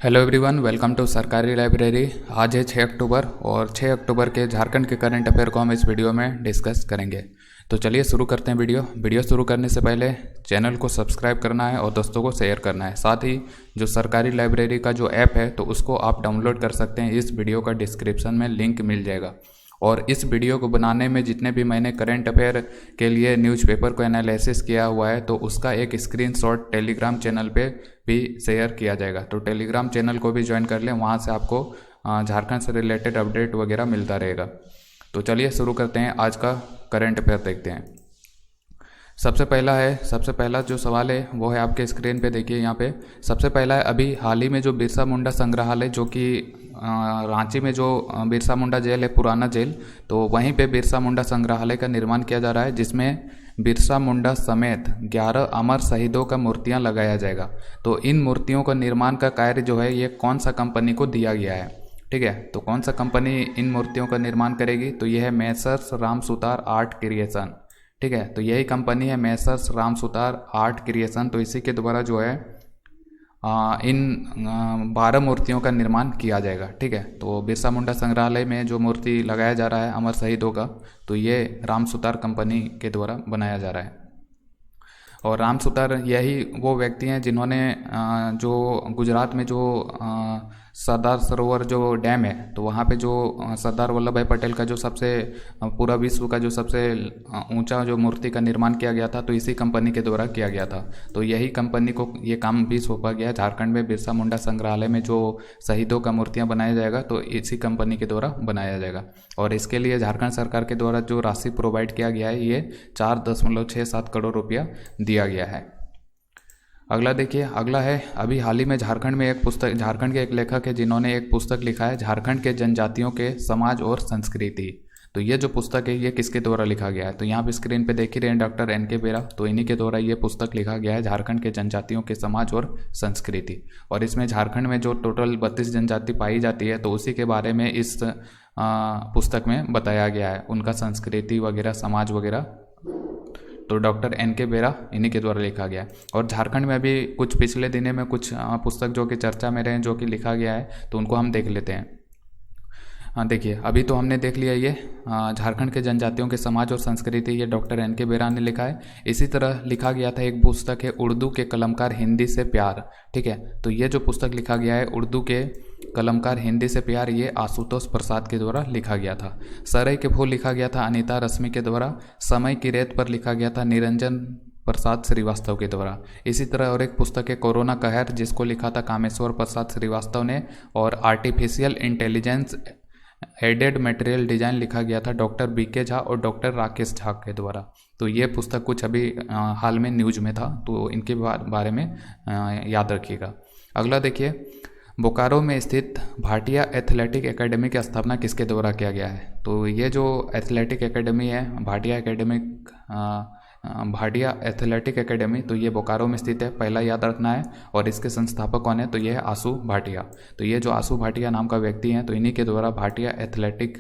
Hello everyone, welcome to सरकारी library. आज है 6 अक्टूबर और 6 अक्टूबर के झारखंड के करंट अफेयर को हम इस वीडियो में डिस्कस करेंगे। तो चलिए शुरू करते हैं वीडियो शुरू करने से पहले चैनल को सब्सक्राइब करना है और दोस्तों को शेयर करना है। साथ ही जो सरकारी लाइब्रेरी का जो ऐप है तो उसको आप डाउनलोड कर सकते हैं। इस वीडियो का डिस्क्रिप्शन में लिंक मिल जाएगा। और इस वीडियो को बनाने में जितने भी मैंने करंट अफेयर के लिए न्यूज़पेपर को एनालिसिस किया हुआ है तो उसका एक स्क्रीनशॉट टेलीग्राम चैनल पे भी शेयर किया जाएगा। तो टेलीग्राम चैनल को भी ज्वाइन कर लें, वहाँ से आपको झारखंड से रिलेटेड अपडेट वगैरह मिलता रहेगा। तो चलिए शुरू करते हैं, आज का करंट अफेयर देखते हैं। सबसे पहला जो सवाल है वो है आपके स्क्रीन पे, देखिए यहाँ पे। सबसे पहला है, अभी हाल ही में जो बिरसा मुंडा संग्रहालय जो कि रांची में जो बिरसा मुंडा जेल है, पुराना जेल, तो वहीं पे बिरसा मुंडा संग्रहालय का निर्माण किया जा रहा है, जिसमें बिरसा मुंडा समेत 11 अमर शहीदों का मूर्तियां लगाया जाएगा। तो इन मूर्तियों का निर्माण का कार्य जो है ये कौन सा कंपनी को दिया गया है, ठीक है। तो कौन सा कंपनी इन मूर्तियों का निर्माण करेगी, तो यह है messrs Ram Sutar art creation, ठीक है। तो यही कंपनी है messrs Ram Sutar art creation. तो इसी के द्वारा जो है इन 12 मूर्तियों का निर्माण किया जाएगा, ठीक है। तो बिरसा मुंडा संग्रहालय में जो मूर्ति लगाया जा रहा है अमर शहीदों का, तो ये राम सुतार कंपनी के द्वारा बनाया जा रहा है। और राम सुतार यही वो व्यक्ति हैं जिन्होंने जो गुजरात में जो सरदार सरोवर जो डैम है, तो वहाँ पे जो सरदार वल्लभ भाई पटेल का जो सबसे पूरा विश्व का जो सबसे ऊंचा जो मूर्ति का निर्माण किया गया था, तो इसी कंपनी के द्वारा किया गया था। तो यही कंपनी को ये काम भी सौंपा गया है। झारखंड में बिरसा मुंडा संग्रहालय में जो शहीदों का मूर्तियाँ बनाया जाएगा तो इसी कंपनी के द्वारा बनाया जाएगा। और इसके लिए झारखंड सरकार के द्वारा जो राशि प्रोवाइड किया गया है ये 4.67 करोड़ रुपया दिया गया है। अगला देखिए, अगला है, अभी हाल ही में झारखंड में एक पुस्तक, झारखंड के एक लेखक है जिन्होंने एक पुस्तक लिखा है, झारखंड के जनजातियों के समाज और संस्कृति। तो ये जो पुस्तक है ये किसके द्वारा लिखा गया है, तो यहाँ पे स्क्रीन पे देख ही रहे हैं, डॉक्टर एन.के. बेरा। तो इन्हीं के द्वारा ये पुस्तक लिखा गया है, झारखंड के जनजातियों के समाज और संस्कृति। और इसमें झारखंड में जो टोटल 32 जनजाति पाई जाती है तो उसी के बारे में इस पुस्तक में बताया गया है, उनका संस्कृति वगैरह, समाज वगैरह। तो डॉक्टर एन.के. बेरा इन्हीं के द्वारा लिखा गया है। और झारखंड में अभी कुछ पिछले दिनों में कुछ पुस्तक जो कि चर्चा में रहे, जो कि लिखा गया है, तो उनको हम देख लेते हैं। हाँ देखिए, अभी तो हमने देख लिया ये झारखंड के जनजातियों के समाज और संस्कृति, ये डॉक्टर एन.के. बेरा ने लिखा है। इसी तरह लिखा गया था एक पुस्तक है, उर्दू के कलमकार हिंदी से प्यार, ठीक है। तो ये जो पुस्तक लिखा गया है, उर्दू के कलमकार हिंदी से प्यार, ये आशुतोष प्रसाद के द्वारा लिखा गया था। सरई के फूल लिखा गया था अनीता रश्मि के द्वारा। समय की रेत पर लिखा गया था निरंजन प्रसाद श्रीवास्तव के द्वारा। इसी तरह और एक पुस्तक है कोरोना कहर, जिसको लिखा था कामेश्वर प्रसाद श्रीवास्तव ने। और artificial intelligence aided material design लिखा गया था डॉक्टर बी.के. झा और डॉक्टर राकेश झा के द्वारा। तो ये पुस्तक कुछ अभी हाल में न्यूज में था, तो इनके बारे में याद रखिएगा। अगला देखिए, बोकारो में स्थित भाटिया एथलेटिक एकेडमी की स्थापना किसके द्वारा किया गया है, तो ये जो एथलेटिक एकेडमी है भाटिया एथलेटिक एकेडमी, तो ये बोकारो में स्थित है, पहला याद रखना है। और इसके संस्थापक कौन है, तो ये है आशु भाटिया। तो ये जो आशु भाटिया नाम का व्यक्ति हैं, तो इन्हीं के द्वारा भाटिया एथलेटिक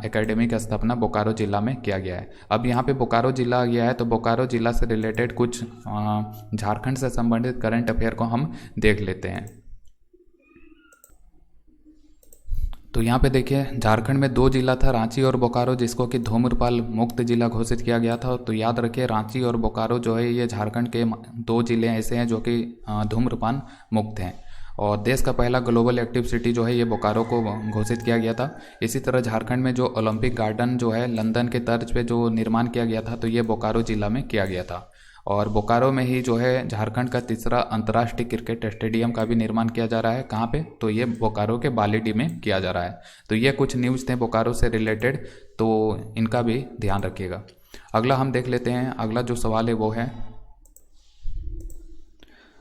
एकेडमी की स्थापना बोकारो जिला में किया गया है। अब यहाँ पे बोकारो जिला आ गया है, तो बोकारो जिला से रिलेटेड कुछ झारखंड से संबंधित करंट अफेयर को हम देख लेते हैं। तो यहाँ पे देखिए, झारखंड में 2 जिला था, रांची और बोकारो, जिसको कि धूम्रपान मुक्त जिला घोषित किया गया था। तो याद रखिए, रांची और बोकारो जो है ये झारखंड के 2 जिले ऐसे हैं जो कि धूम्रपान मुक्त हैं। और देश का पहला ग्लोबल एक्टिव सिटी जो है ये बोकारो को घोषित किया गया था। इसी तरह झारखंड में जो ओलंपिक गार्डन जो है लंदन के तर्ज पे जो निर्माण किया गया था, तो ये बोकारो जिला में किया गया था। और बोकारो में ही जो है झारखंड का तीसरा अंतर्राष्ट्रीय क्रिकेट स्टेडियम का भी निर्माण किया जा रहा है। कहाँ पे, तो ये बोकारो के बालीडीह में किया जा रहा है। तो ये कुछ न्यूज़ थे बोकारो से रिलेटेड, तो इनका भी ध्यान रखिएगा। अगला हम देख लेते हैं, अगला जो सवाल है वो है,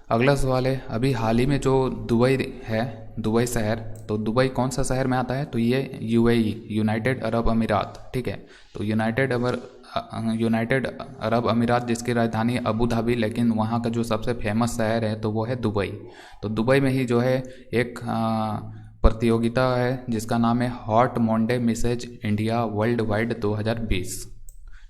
अगला सवाल है, अभी हाल ही में जो दुबई है, दुबई शहर, तो दुबई कौन सा शहर में आता है, तो ये यूएई, यूनाइटेड अरब अमीरात, ठीक है। तो यूनाइटेड अरब अमीरात जिसकी राजधानी अबू धाबी, लेकिन वहाँ का जो सबसे फेमस शहर है तो वो है दुबई। तो दुबई में ही जो है एक प्रतियोगिता है जिसका नाम है hot Monday Mrs India world wide 2020,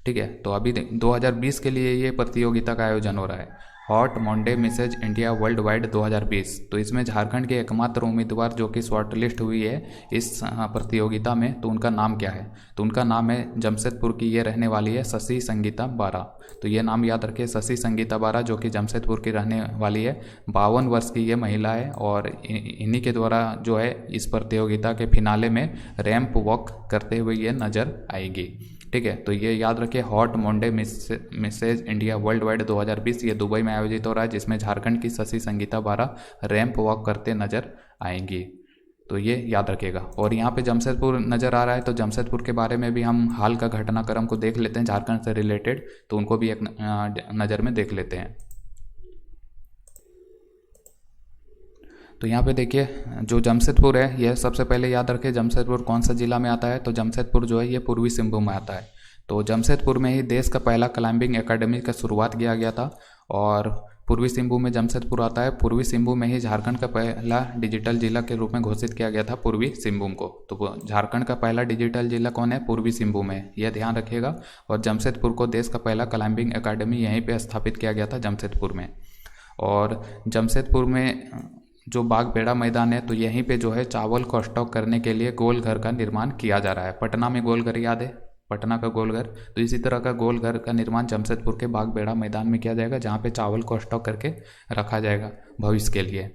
ठीक है। तो अभी 2020 के लिए ये प्रतियोगिता का आयोजन हो रहा है। Hot Monday Mrs India world wide 2020। तो इसमें झारखंड के एकमात्र उम्मीदवार जो कि शॉर्टलिस्ट हुई है इस प्रतियोगिता में, तो उनका नाम क्या है? तो उनका नाम है, जमशेदपुर की ये रहने वाली है शशि संगीता बारा। तो ये नाम याद रखिए, शशि संगीता बारा, जो कि जमशेदपुर की रहने वाली है। 52 वर्ष की ये महिला है और इन्हीं के द्वारा जो है इस प्रतियोगिता के फिनाले में रैंप वॉक करते हुए ये नज़र आएगी। ठीक है, तो ये याद रखिए, hot Monday Mrs India world wide 2020 ये दुबई में आयोजित हो रहा है, जिसमें झारखंड की शशि संगीता बारा रैंप वॉक करते नजर आएंगी। तो ये याद रखिएगा। और यहाँ पे जमशेदपुर नज़र आ रहा है, तो जमशेदपुर के बारे में भी हम हाल का घटनाक्रम को देख लेते हैं झारखंड से रिलेटेड, तो उनको भी एक नज़र में देख लेते हैं। तो यहाँ पे देखिए, जो जमशेदपुर है, यह सबसे पहले याद रखें जमशेदपुर कौन सा जिला में आता है। तो जमशेदपुर जो है ये पूर्वी सिंहभूम में आता है। तो जमशेदपुर में ही देश का पहला क्लाइंबिंग एकेडमी का शुरुआत किया गया था और पूर्वी सिंहभूम में जमशेदपुर आता है। पूर्वी सिंहभूम में ही झारखंड का पहला डिजिटल जिला के रूप में घोषित किया गया था पूर्वी सिंहभूम को। तो झारखंड का पहला डिजिटल जिला कौन है? पूर्वी सिंहभूम है, यह ध्यान रखिएगा। और जमशेदपुर को देश का पहला क्लाइंबिंग एकेडमी यहीं पर स्थापित किया गया था जमशेदपुर में। और जमशेदपुर में जो बागबेड़ा मैदान है, तो यहीं पे जो है चावल को स्टॉक करने के लिए गोल घर का निर्माण किया जा रहा है। पटना में गोल घर याद है, पटना का गोल घर, तो इसी तरह का गोल घर का निर्माण जमशेदपुर के बागबेड़ा मैदान में किया जाएगा, जहाँ पे चावल को स्टॉक करके रखा जाएगा भविष्य के लिए।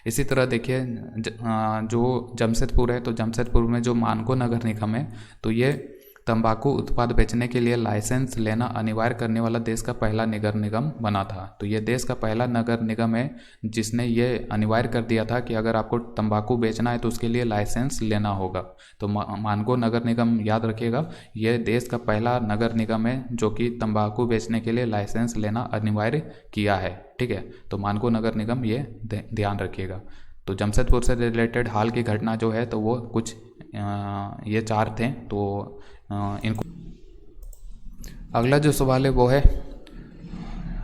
इसी तरह देखिए, जो जमशेदपुर है, तो जमशेदपुर में जो मानगो नगर निगम है, तो ये तंबाकू उत्पाद बेचने के लिए लाइसेंस लेना अनिवार्य करने वाला देश का पहला नगर निगम बना था। तो ये देश का पहला नगर निगम है जिसने ये अनिवार्य कर दिया था कि अगर आपको तंबाकू बेचना है तो उसके लिए लाइसेंस लेना होगा। तो मानगो नगर निगम याद रखिएगा, ये देश का पहला नगर निगम है जो कि तंबाकू बेचने के लिए लाइसेंस लेना अनिवार्य किया है। ठीक है, तो मानगो नगर निगम ये ध्यान रखिएगा। तो जमशेदपुर से रिलेटेड हाल की घटना जो है, तो वो कुछ ये 4 थे। तो इनको अगला जो सवाल है वो है,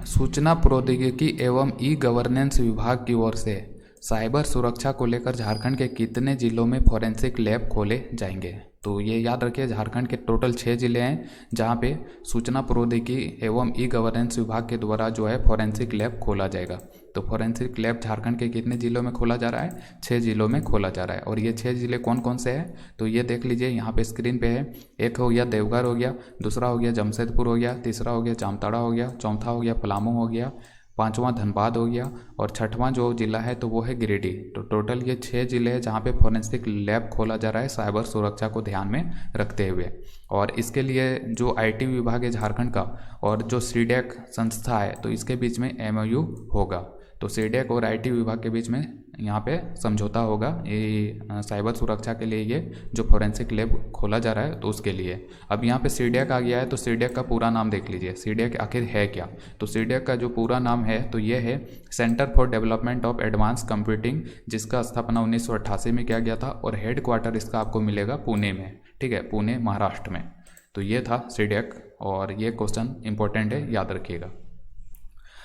सूचना प्रौद्योगिकी एवं ई गवर्नेंस विभाग की ओर से साइबर सुरक्षा को लेकर झारखंड के कितने जिलों में फॉरेंसिक लैब खोले जाएंगे? तो ये याद रखिए, झारखंड के टोटल 6 जिले हैं जहाँ पे सूचना प्रौद्योगिकी एवं ई गवर्नेंस विभाग के द्वारा जो है फॉरेंसिक लैब खोला जाएगा। तो फॉरेंसिक लैब झारखंड के कितने जिलों में खोला जा रहा है? 6 जिलों में खोला जा रहा है। और ये 6 जिले कौन कौन से हैं? तो ये देख लीजिए, यहाँ पे स्क्रीन पे है। एक हो गया देवघर हो गया, दूसरा हो गया जमशेदपुर हो गया, तीसरा हो गया जामताड़ा हो गया, चौथा हो गया पलामू हो गया, 5वां धनबाद हो गया और 6वां जो जिला है तो वो है गिरिडीह। तो टोटल ये 6 जिले हैं जहाँ पे फॉरेंसिक लैब खोला जा रहा है साइबर सुरक्षा को ध्यान में रखते हुए। और इसके लिए जो IT विभाग है झारखंड का और जो सीडैक संस्था है, तो इसके बीच में MOU होगा। तो सीडैक और IT विभाग के बीच में यहाँ पे समझौता होगा ये साइबर सुरक्षा के लिए, ये जो फॉरेंसिक लैब खोला जा रहा है तो उसके लिए। अब यहाँ पे सीडैक आ गया है, तो सीडैक का पूरा नाम देख लीजिए, सीडैक आखिर है क्या? तो सीडैक का जो पूरा नाम है तो ये है centre for development of advance computing, जिसका स्थापना 1988 में किया गया था और हेड क्वार्टर इसका आपको मिलेगा पुणे में। ठीक है, पुणे महाराष्ट्र में। तो ये था सीडैक और ये क्वेश्चन इंपॉर्टेंट है, याद रखिएगा।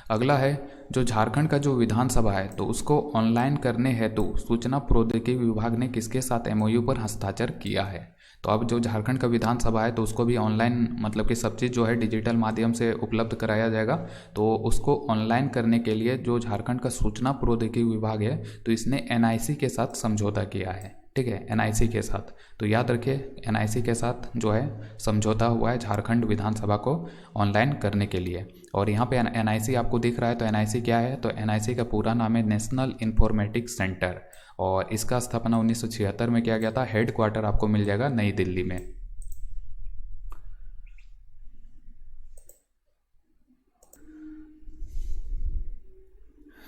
अगला है, जो झारखंड का जो विधानसभा है तो उसको ऑनलाइन करने हेतु सूचना प्रौद्योगिकी विभाग ने किसके साथ MOU पर हस्ताक्षर किया है? तो अब जो झारखंड का विधानसभा है तो उसको भी ऑनलाइन, मतलब कि सब चीज़ जो है डिजिटल माध्यम से उपलब्ध कराया जाएगा। तो उसको ऑनलाइन करने के लिए जो झारखंड का सूचना प्रौद्योगिकी विभाग है तो इसने NIC के साथ समझौता किया है। ठीक है, NIC के साथ। तो याद रखिए, NIC के साथ जो है समझौता हुआ है झारखंड विधानसभा को ऑनलाइन करने के लिए। और यहाँ पे NIC आपको दिख रहा है, तो NIC क्या है? तो NIC का पूरा नाम है नेशनल इंफॉर्मेटिक्स सेंटर और इसका स्थापना 1976 में किया गया था। हेड क्वार्टर आपको मिल जाएगा नई दिल्ली में।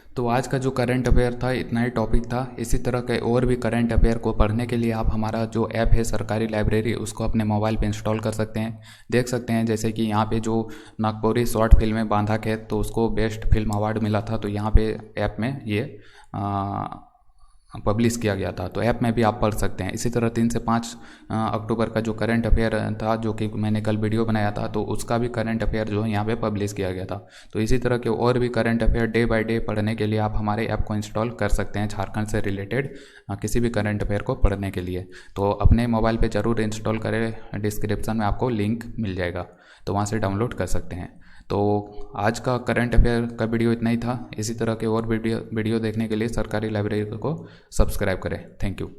तो आज का जो करंट अफेयर था इतना ही टॉपिक था। इसी तरह के और भी करंट अफेयर को पढ़ने के लिए आप हमारा जो ऐप है सरकारी लाइब्रेरी, उसको अपने मोबाइल पे इंस्टॉल कर सकते हैं। देख सकते हैं जैसे कि यहाँ पे जो नागपुरी शॉर्ट फिल्म है बांधा खेत, तो उसको बेस्ट फिल्म अवार्ड मिला था। तो यहाँ पे ऐप में ये पब्लिश किया गया था, तो ऐप में भी आप पढ़ सकते हैं। इसी तरह 3 से 5 अक्टूबर का जो करंट अफेयर था, जो कि मैंने कल वीडियो बनाया था, तो उसका भी करंट अफेयर जो है यहाँ पे पब्लिश किया गया था। तो इसी तरह के और भी current affair day by day पढ़ने के लिए आप हमारे ऐप को इंस्टॉल कर सकते हैं झारखंड से रिलेटेड किसी भी करंट अफेयर को पढ़ने के लिए। तो अपने मोबाइल पर ज़रूर इंस्टॉल करें, डिस्क्रिप्शन में आपको लिंक मिल जाएगा, तो वहाँ से डाउनलोड कर सकते हैं। तो आज का करंट अफेयर का वीडियो इतना ही था। इसी तरह के और वीडियो देखने के लिए सरकारी लाइब्रेरी को सब्सक्राइब करें। Thank you.